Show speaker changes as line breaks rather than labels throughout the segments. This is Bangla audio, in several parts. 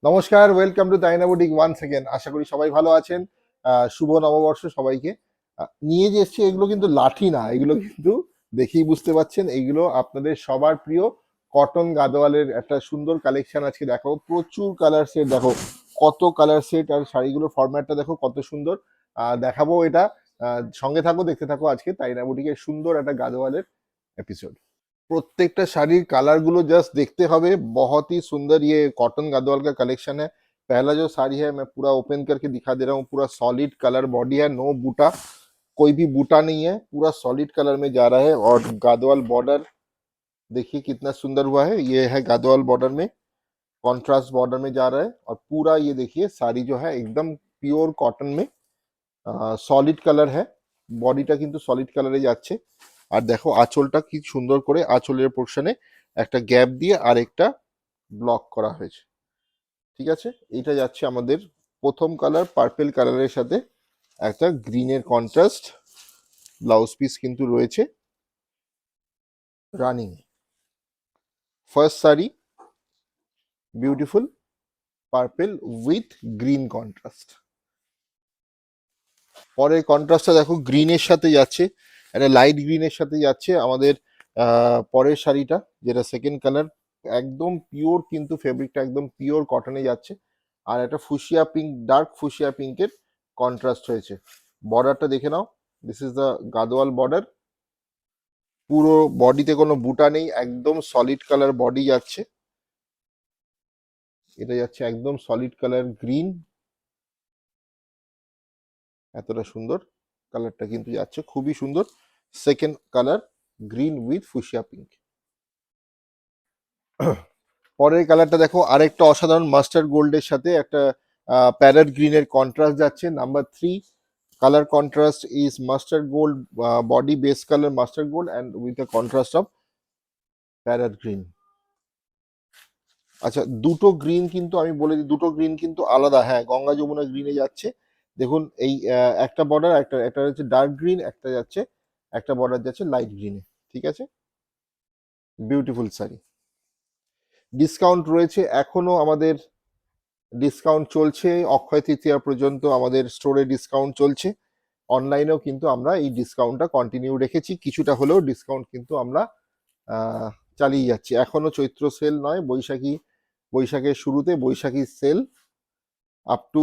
নমস্কার, ওয়েলকাম টু তাইনা বুটিক ওয়ান্স সেকেন্ড। আশা করি সবাই ভালো আছেন। শুভ নববর্ষ সবাইকে। নিয়ে যে এসছি এগুলো কিন্তু লাঠি না, এগুলো কিন্তু দেখেই বুঝতে পাচ্ছেন এগুলো আপনাদের সবার প্রিয় কটন গাদোয়ালের একটা সুন্দর কালেকশন আজকে দেখো। প্রচুর কালার সেট দেখো, কত কালার সেট, আর শাড়িগুলোর ফরম্যাটটা দেখো কত সুন্দর। দেখাবো এটা। সঙ্গে থাকো, দেখতে থাকো আজকে তাইনা বুটিকের সুন্দর একটা গাদোয়ালের एपिसोड। प्रत्येकটা শাড়ির कालर गुलो जस्ट देखते हवे, बहुत ही सुंदर ये कॉटन गदवाल का कलेक्शन है। पहला जो साड़ी है मैं पूरा ओपन करके दिखा दे रहा हूँ। पूरा सॉलिड कलर बॉडी है, नो बूटा, कोई भी बूटा नहीं है, पूरा सॉलिड कलर में जा रहा है। और गादवाल बॉर्डर देखिए कितना सुंदर हुआ है, ये है गादवाल बॉर्डर में, कॉन्ट्रास्ट बॉर्डर में जा रहा है। और पूरा ये देखिए साड़ी जो है एकदम পিওর কটন में সলিড কালার হ্যাঁ, বডিটা কিন্তু সলিড কালারে যাচ্ছে। আর দেখো আঁচলটা কি সুন্দর করে আঁচলের পোর্শনে একটা গ্যাপ দিয়ে আরেকটা ব্লক করা হয়েছে। ঠিক আছে, এটা যাচ্ছে আমাদের প্রথম কালার পার্পেল কালারের সাথে একটা গ্রিনের কন্ট্রাস্ট। ব্লাউজ পিস কিন্তু রয়েছে running. First sari beautiful purple with green contrast. পরের কন্ট্রাস্টটা দেখো গ্রিনের সাথে যাচ্ছে, একটা লাইট গ্রিনের সাথে যাচ্ছে আমাদের পরের শাড়িটা, যেটা সেকেন্ড কালার। একদম পিওর কিন্তু ফেব্রিকটা একদম পিওর কটনে যাচ্ছে। আর একটা ফুশিয়া পিঙ্ক, ডার্ক ফুশিয়া পিঙ্কের কন্ট্রাস্ট হয়েছে। বর্ডারটা দেখে নাও, this is the Gadwal border. পুরো বডিতে কোনো বুটা নেই, একদম সলিড কালার বডি যাচ্ছে। এটা যাচ্ছে একদম সলিড কালার গ্রিন, এতটা সুন্দর কালারটা কিন্তু যাচ্ছে, খুবই সুন্দর। Second colour green with fuchsia pink. পরের কালারটা দেখো, আরেকটা অসাধারণ মাস্টার্ড গোল্ডের সাথে একটা প্যারেট গ্রিনের কন্ট্রাস্ট যাচ্ছে। Number 3 colour contrast is mustard gold, body base colour mustard gold and with a contrast of parrot green. আচ্ছা, দুটো গ্রিন কিন্তু আমি বলে দিই, দুটো গ্রিন কিন্তু আলাদা। হ্যাঁ, গঙ্গা যমুনা গ্রিনে যাচ্ছে। দেখুন এই একটা বর্ডার, একটা একটা হচ্ছে ডার্ক গ্রিন, একটা যাচ্ছে, একটা বর্ডার যাচ্ছে লাইট গ্রিনে। ঠিক আছে, বিউটিফুল শাড়ি। ডিসকাউন্ট রয়েছে এখনো আমাদের, ডিসকাউন্ট চলছে অক্ষয় তৃতীয়া পর্যন্ত আমাদের স্টোরে ডিসকাউন্ট চলছে। অনলাইনেও কিন্তু আমরা এই ডিসকাউন্টটা কন্টিনিউ রেখেছি, কিছুটা হলেও ডিসকাউন্ট কিন্তু আমরা আহ, চালিয়ে যাচ্ছি। এখনো চৈত্র সেল নয়, বৈশাখী, বৈশাখের শুরুতে বৈশাখী সেল আপ টু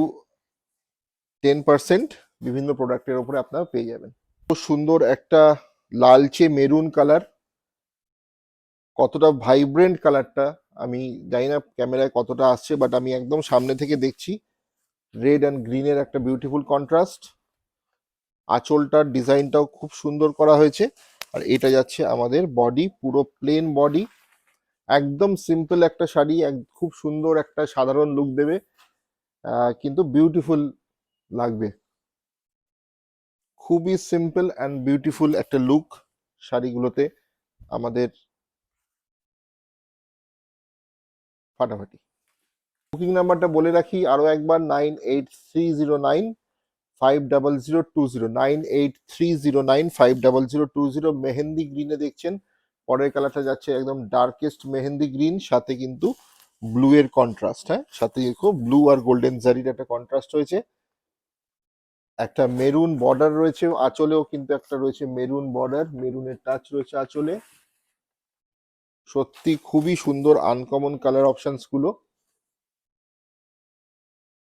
10% বিভিন্ন প্রোডাক্টের উপরে আপনারা পেয়ে যাবেন। খুব সুন্দর একটা লালচে মেরুন কালার, কতটা ভাইব্রেন্ট কালারটা আমি জানি না ক্যামেরায় কতটা আসছে, বাট আমি একদম সামনে থেকে দেখছি। রেড অ্যান্ড গ্রিনের একটা বিউটিফুল কন্ট্রাস্ট। আঁচলটার ডিজাইনটাও খুব সুন্দর করা হয়েছে। আর এটা যাচ্ছে আমাদের বডি, পুরো প্লেন বডি, একদম সিম্পল একটা শাড়ি, খুব সুন্দর একটা সাধারণ লুক দেবে, কিন্তু বিউটিফুল লাগবে। খুবই সিম্পল অ্যান্ড বিউটিফুল একটা লুক শাড়িগুলোতে আমাদের, ফাটাফাটি। বুকিং নাম্বারটা বলে রাখি আরো একবার, 9830950020, 9830950020। মেহেন্দি গ্রিনে দেখছেন, পরের কালারটা যাচ্ছে একদম ডার্কেস্ট মেহেন্দি গ্রিন, সাথে কিন্তু ব্লু এর কন্ট্রাস্ট। হ্যাঁ, সাথে দেখো ব্লু আর গোল্ডেন জারির একটা কন্ট্রাস্ট হয়েছে। একটা মেরুন বর্ডার রয়েছে আঁচলেও, কিন্তু একটা রয়েছে মেরুন বর্ডার, মেরুনের টাচ রয়েছে আঁচলে। সত্যি খুবই সুন্দর আনকমন কালার অপশনস গুলো।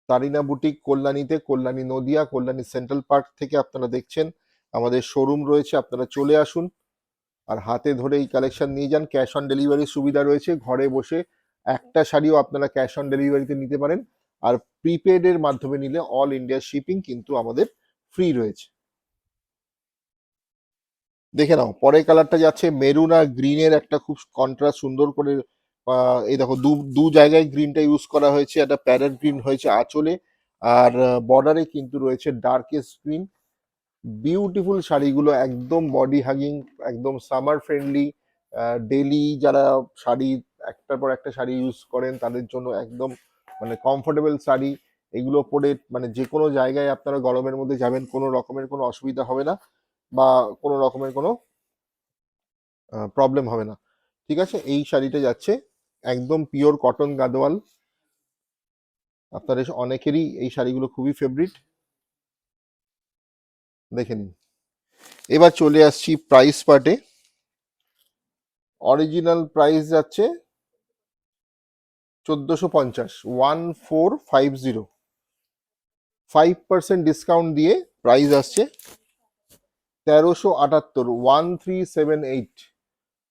তারিনা বুটিক কল্যাণীতে, কল্যাণী নদিয়া, কল্যাণী সেন্ট্রাল পার্ক থেকে আপনারা দেখছেন। আমাদের শোরুম রয়েছে, আপনারা চলে আসুন আর হাতে ধরে এই কালেকশন নিয়ে যান। ক্যাশ অন ডেলিভারির সুবিধা রয়েছে, ঘরে বসে একটা শাড়িও আপনারা ক্যাশ অন ডেলিভারিতে নিতে পারেন। আর প্রিপেড এর মাধ্যমে নিলে অল ইন্ডিয়া শিপিং কিন্তু আমাদের ফ্রি রয়েছে। দেখে নাও পরের কালারটা যাচ্ছে মেরুন আর গ্রিনের একটা খুব কন্ট্রাস্ট সুন্দর করে। এই দেখো দু দু জায়গায় গ্রিনটা ইউজ করা হয়েছে, একটা প্যারেট গ্রিন হয়েছে আঁচলে, আর বর্ডারে কিন্তু রয়েছে ডার্কেস্ট গ্রিন। বিউটিফুল শাড়িগুলো, একদম বডি হাগিং, একদম সামার ফ্রেন্ডলি। ডেলি যারা শাড়ি একটার পর একটা শাড়ি ইউজ করেন তাদের জন্য একদম মানে কমফোর্টেবল শাড়ি। এগুলো পরে মানে যে কোনো জায়গায় আপনারা গরমের মধ্যে যাবেন, কোনো রকমের কোনো অসুবিধা হবে না, বা কোনো রকমের কোনো প্রবলেম হবে না। ঠিক আছে, এই শাড়িটা যাচ্ছে একদম পিওর কটন গাদোয়াল, আপনাদের অনেকেরই এই শাড়িগুলো খুবই ফেভারিট, দেখে নিন। এবার চলে আসছি প্রাইস পার্টে। অরিজিনাল প্রাইস যাচ্ছে 1450, 1450। 5% ডিসকাউন্ট দিয়ে প্রাইস আসছে 1378, 1378,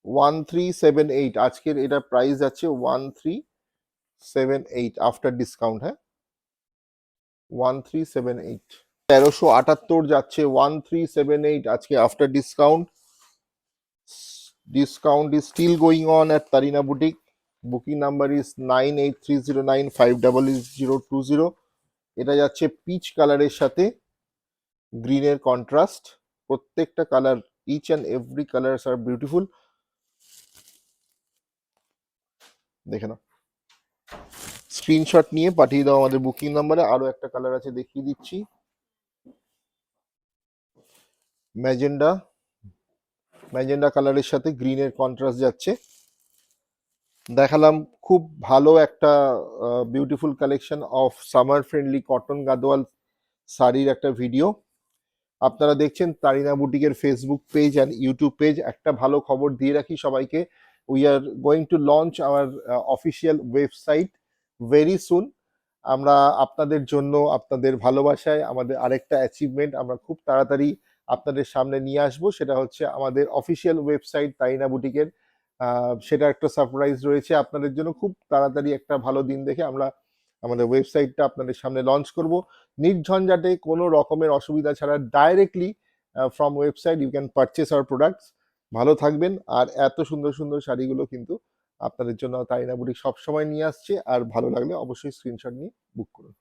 1378। আজকের এটা প্রাইস যাচ্ছে 1378 আফটার ডিসকাউন্ট। হ্যাঁ, 1378, 1378 যাচ্ছে 1378 আজকে after discount. Discount is still going on at Tarina boutique. Booking number is 9830950020। এটা যাচ্ছে পিচ কালারের সাথে গ্রিনের কন্ট্রাস্ট। প্রত্যেকটা কালার, each and every colours are beautiful. দেখে নাও, স্ক্রিনশট নিয়ে পাঠিয়ে দাও আমাদের বুকিং নাম্বারে। আরো একটা কালার আছে, দেখিয়ে দিচ্ছি। ম্যাজেন্ডা, ম্যাজেন্ডা কালারের সাথে গ্রিনের কন্ট্রাস্ট যাচ্ছে। দেখালাম খুব ভালো একটা beautiful collection of summer friendly cotton Gadwal শাড়ির একটা ভিডিও। আপনারা দেখছেন তারিনা বুটিকের Facebook page and YouTube page. একটা ভালো খবর দিয়ে রাখি সবাইকে, we are going to launch our official website very soon. আমরা আপনাদের জন্য, আপনাদের ভালোবাসায় আমাদের আরেকটা অ্যাচিভমেন্ট আমরা খুব তাড়াতাড়ি আপনাদের সামনে নিয়ে আসবো। সেটা হচ্ছে আমাদের অফিসিয়াল ওয়েবসাইট তারিনা বুটিকের। সেটা একটা সারপ্রাইজ রয়েছে আপনাদের জন্য। খুব তাড়াতাড়ি একটা ভালো দিন দেখে আমরা আমাদের ওয়েবসাইটটা আপনাদের সামনে লঞ্চ করব, নির্ঝঞ্ঝাটে, কোনো রকমের অসুবিধা ছাড়া। Directly from website you can purchase our products. ভালো থাকবেন। আর এত সুন্দর সুন্দর শাড়িগুলো কিন্তু আপনাদের জন্য তারিনা বুটিক সবসময় নিয়ে আসছে। আর ভালো লাগলে অবশ্যই স্ক্রিনশট নিয়ে বুক করুন।